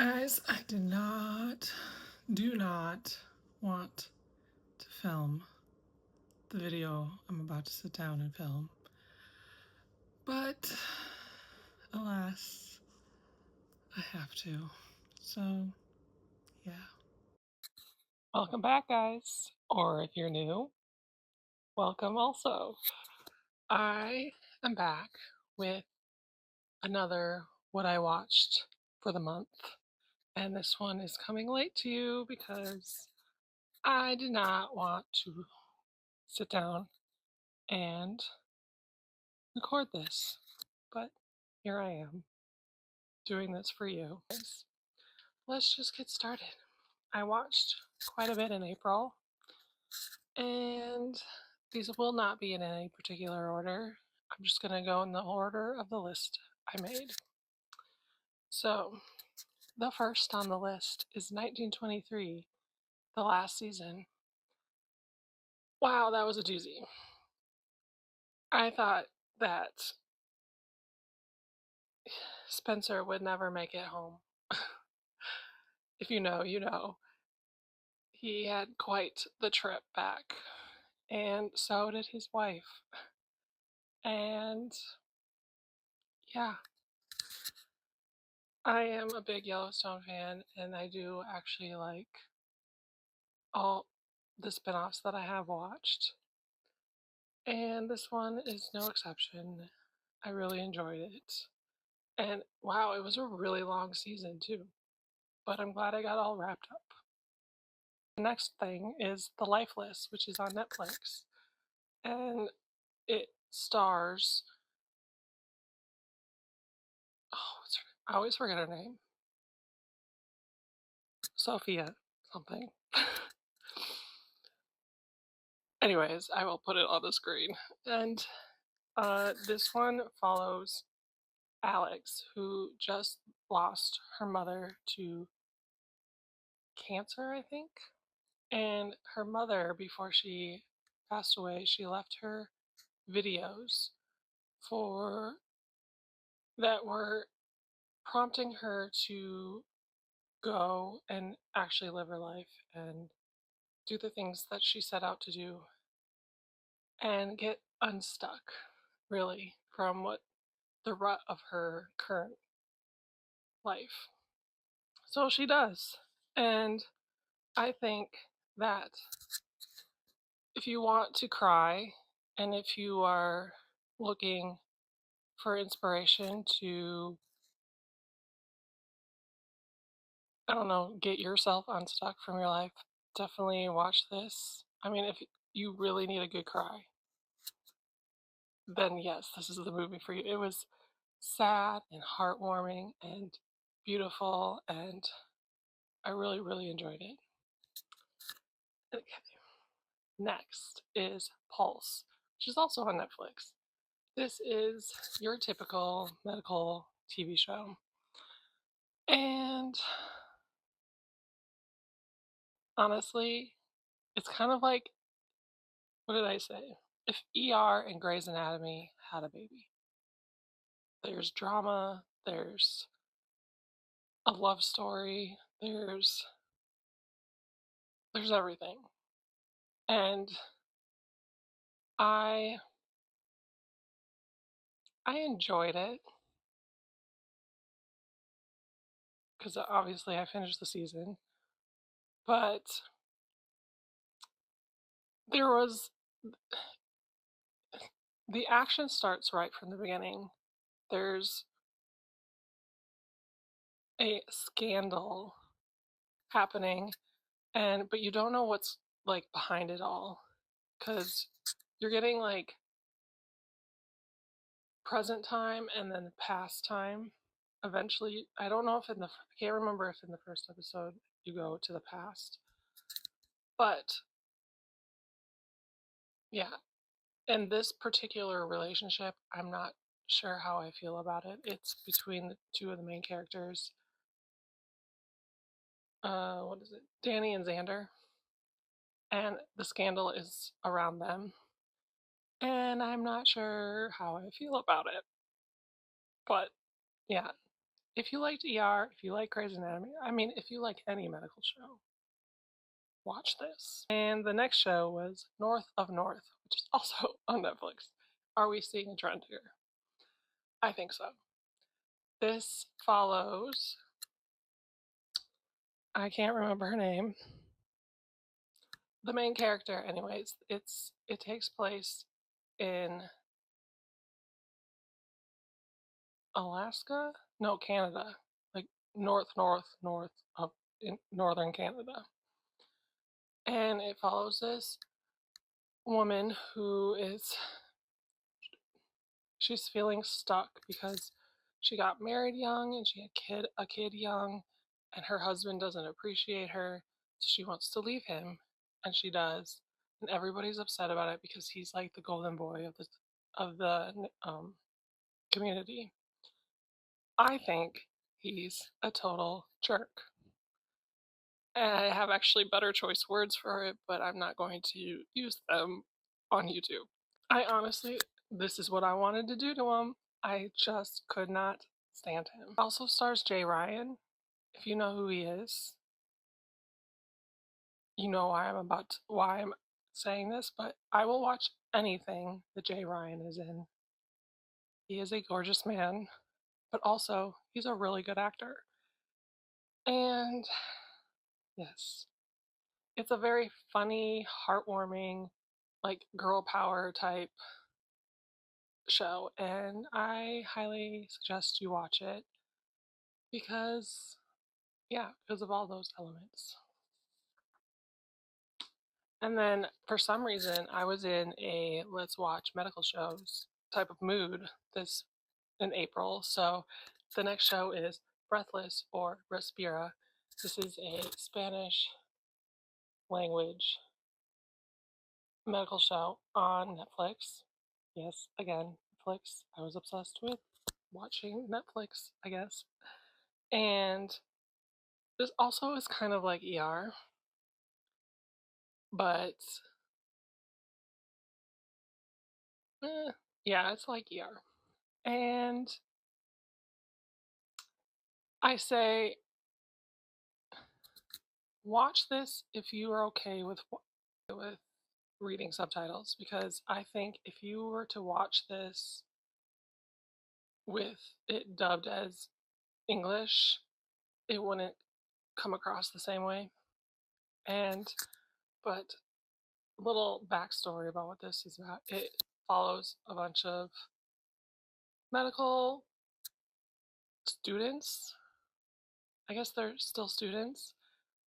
Guys, I do not want to film the video I'm about to sit down and film. But, alas, I have to. So, yeah. Welcome back, guys. Or if you're new, welcome also. I am back with another What I Watched for the month. And this one is coming late to you because I did not want to sit down and record this. But here I am doing this for you. Let's just get started. I watched quite a bit in April, and these will not be in any particular order. I'm just going to go in the order of the list I made. So, the first on the list is 1923, the last season. Wow, that was a doozy. I thought that Spencer would never make it home. If you know, you know. He had quite the trip back, and so did his wife. And yeah, I am a big Yellowstone fan, and I do actually like all the spin-offs that I have watched. And this one is no exception. I really enjoyed it. And wow, it was a really long season too. But I'm glad I got all wrapped up. The next thing is The Lifeless, which is on Netflix. And it stars, I always forget her name. Sophia something. Anyways, I will put it on the screen. And this one follows Alex, who just lost her mother to cancer, I think. And her mother, before she passed away, she left her videos for that were prompting her to go and actually live her life and do the things that she set out to do and get unstuck, really, from what the rut of her current life. So she does. And I think that if you want to cry and if you are looking for inspiration to, I don't know, get yourself unstuck from your life, definitely watch this. I mean, if you really need a good cry, then yes, this is the movie for you. It was sad and heartwarming and beautiful, and I really, really enjoyed it. Okay. Next is Pulse, which is also on Netflix. This is your typical medical TV show. And honestly, it's kind of like, what did I say? If ER and Grey's Anatomy had a baby. There's drama, there's a love story, there's everything. And I enjoyed it because obviously I finished the season, but there was the action starts right from the beginning. There's a scandal happening, but you don't know what's like behind it all because you're getting like present time and then past time. Eventually, I don't know if I can't remember if in the first episode you go to the past, but yeah, in this particular relationship, I'm not sure how I feel about it. It's between the two of the main characters. What is it? Danny and Xander. And the scandal is around them. And I'm not sure how I feel about it. But yeah, if you liked ER, if you like Grey's Anatomy, I mean, if you like any medical show, watch this. And the next show was North of North, which is also on Netflix. Are we seeing a trend here? I think so. This follows, I can't remember her name, the main character. Anyways, it takes place in Alaska? No, Canada. Like north of in northern Canada. And it follows this woman who is she's feeling stuck because she got married young and she had a kid young, and her husband doesn't appreciate her, so she wants to leave him, and she does, and everybody's upset about it because he's like the golden boy of the community. I think he's a total jerk. And I have actually better choice words for it, but I'm not going to use them on YouTube. I honestly, this is what I wanted to do to him. I just could not stand him. Also stars Jay Ryan. If you know who he is, you know why I'm saying this, but I will watch anything that Jay Ryan is in. He is a gorgeous man, but also he's a really good actor. And yes, it's a very funny, heartwarming, like girl power type show, and I highly suggest you watch it because, yeah, because of all those elements. And then for some reason, I was in a let's watch medical shows type of mood this in April. So the next show is Breathless or Respira. This is a Spanish language medical show on Netflix. Yes, again, Netflix. I was obsessed with watching Netflix, I guess. And this also is kind of like ER, but yeah, it's like ER. And I say, watch this if you are okay with reading subtitles, because I think if you were to watch this with it dubbed as English, it wouldn't come across the same way. And but little backstory about what this is about. It follows a bunch of medical students. I guess they're still students,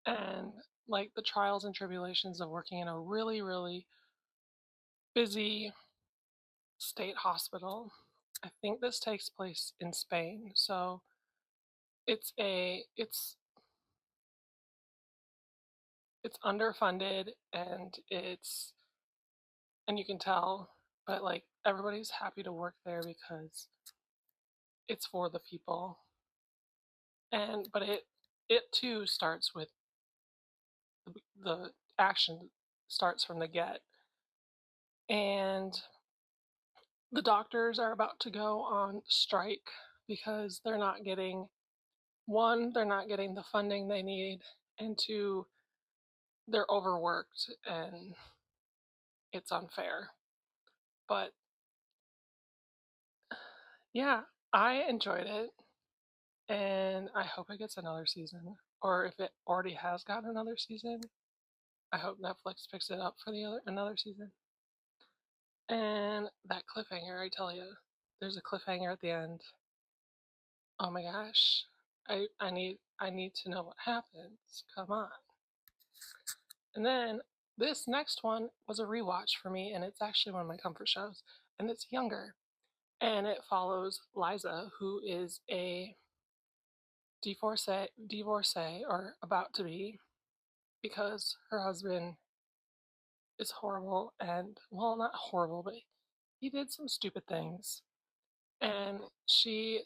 and like the trials and tribulations of working in a really, really busy state hospital. I think this takes place in Spain, so it's underfunded, and you can tell, but like everybody's happy to work there because it's for the people. And but it too starts with the action starts from the get. And the doctors are about to go on strike because they're not getting the funding they need, and two, they're overworked and it's unfair. But yeah, I enjoyed it, and I hope it gets another season. Or if it already has got another season, I hope Netflix picks it up for the another season. And that cliffhanger, I tell you, there's a cliffhanger at the end. Oh my gosh. I need to know what happens. Come on. And then this next one was a rewatch for me, and it's actually one of my comfort shows, and it's younger. And it follows Liza, who is a divorcee or about to be, because her husband is horrible, and well, not horrible, but he did some stupid things. And she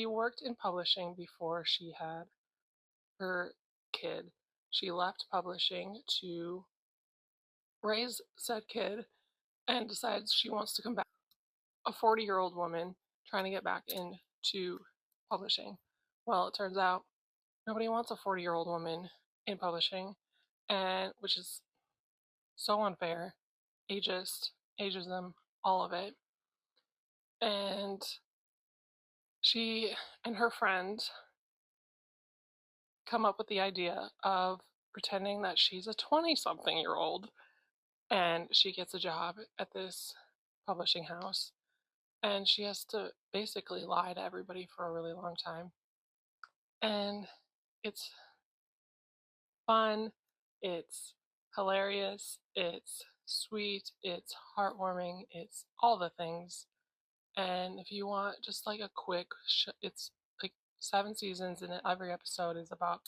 worked in publishing before she had her kid. She left publishing to raise said kid and decides she wants to come back. A 40-year-old woman trying to get back into publishing. Well, it turns out nobody wants a 40-year-old woman in publishing, and which is so unfair, ageism, all of it. And she and her friend come up with the idea of pretending that she's a 20-something-year-old, and she gets a job at this publishing house, and she has to basically lie to everybody for a really long time. And it's fun, it's hilarious, it's sweet, it's heartwarming, it's all the things. And if you want just like a quick, it's like 7 seasons, and every episode is about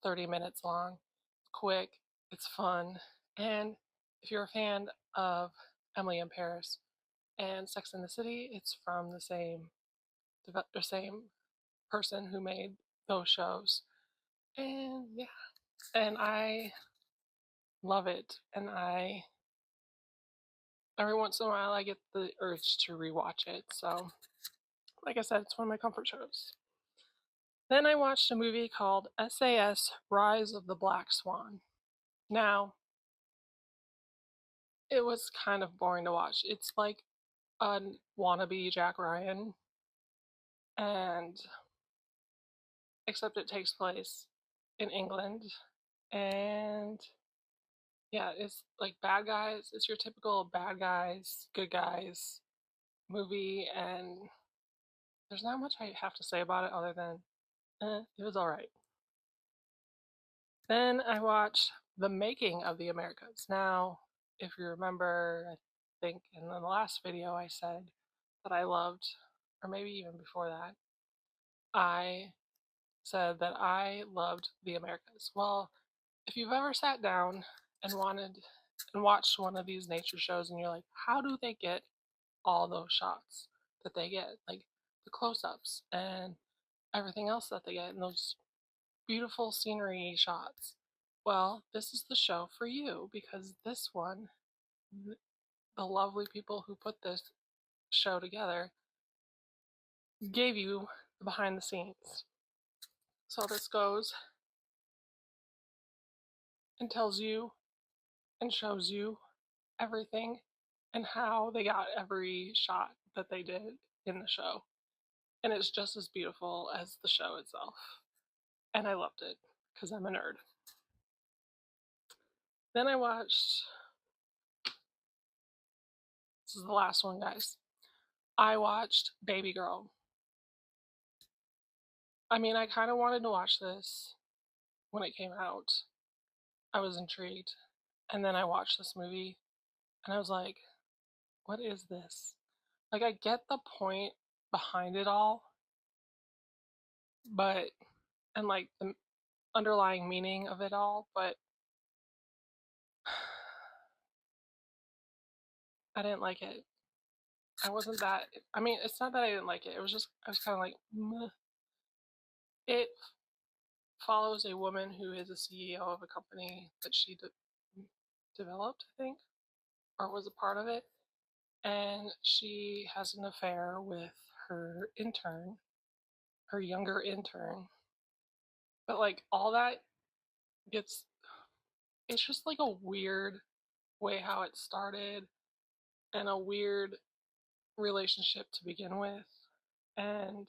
30 minutes long. It's quick, it's fun, and if you're a fan of Emily in Paris and Sex and the City, it's from the same person who made those shows. And yeah, and I love it. And every once in a while I get the urge to rewatch it. So, like I said, it's one of my comfort shows. Then I watched a movie called SAS Rise of the Black Swan. Now, it was kind of boring to watch. It's like a wannabe Jack Ryan, and except it takes place in England. And yeah, it's like bad guys. It's your typical bad guys, good guys movie, and there's not much I have to say about it other than it was alright. Then I watched The Making of the Americas. Now, if you remember, I think in the last video I said that I loved, or maybe even before that, I said that I loved the Americas. Well, if you've ever sat down and watched one of these nature shows and you're like, how do they get all those shots that they get? Like the close ups and everything else that they get, and those beautiful scenery shots. Well, this is the show for you, because this one, the lovely people who put this show together gave you the behind the scenes. So this goes and tells you and shows you everything and how they got every shot that they did in the show. And it's just as beautiful as the show itself. And I loved it because I'm a nerd. Then I watched, this is the last one, guys. I watched Babygirl. I mean, I kind of wanted to watch this when it came out. I was intrigued. And then I watched this movie and I was like, what is this? Like, I get the point behind it all, but, and like the underlying meaning of it all, but I didn't like it. I wasn't that, I mean, it's not that I didn't like it. It was just, I was kind of like, meh. It follows a woman who is a CEO of a company that she developed, I think, or was a part of it. And she has an affair with her intern, her younger intern. But like all that gets, it's just like a weird way how it started and a weird relationship to begin with. And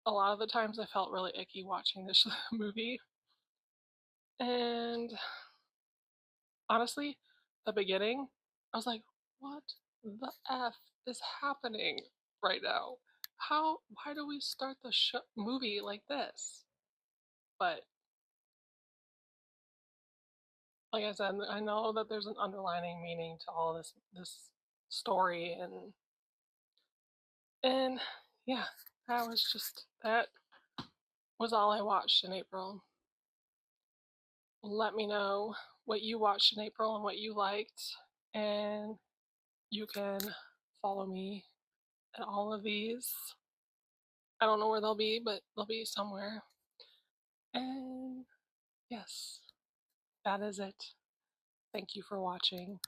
a lot of the times I felt really icky watching this movie. And honestly, the beginning, I was like, what the F is happening right now? Why do we start the movie like this? But like I said, I know that there's an underlining meaning to all this story, and yeah, that was all I watched in April. Let me know what you watched in April and what you liked, and you can follow me at all of these. I don't know where they'll be, but they'll be somewhere. And yes, that is it. Thank you for watching.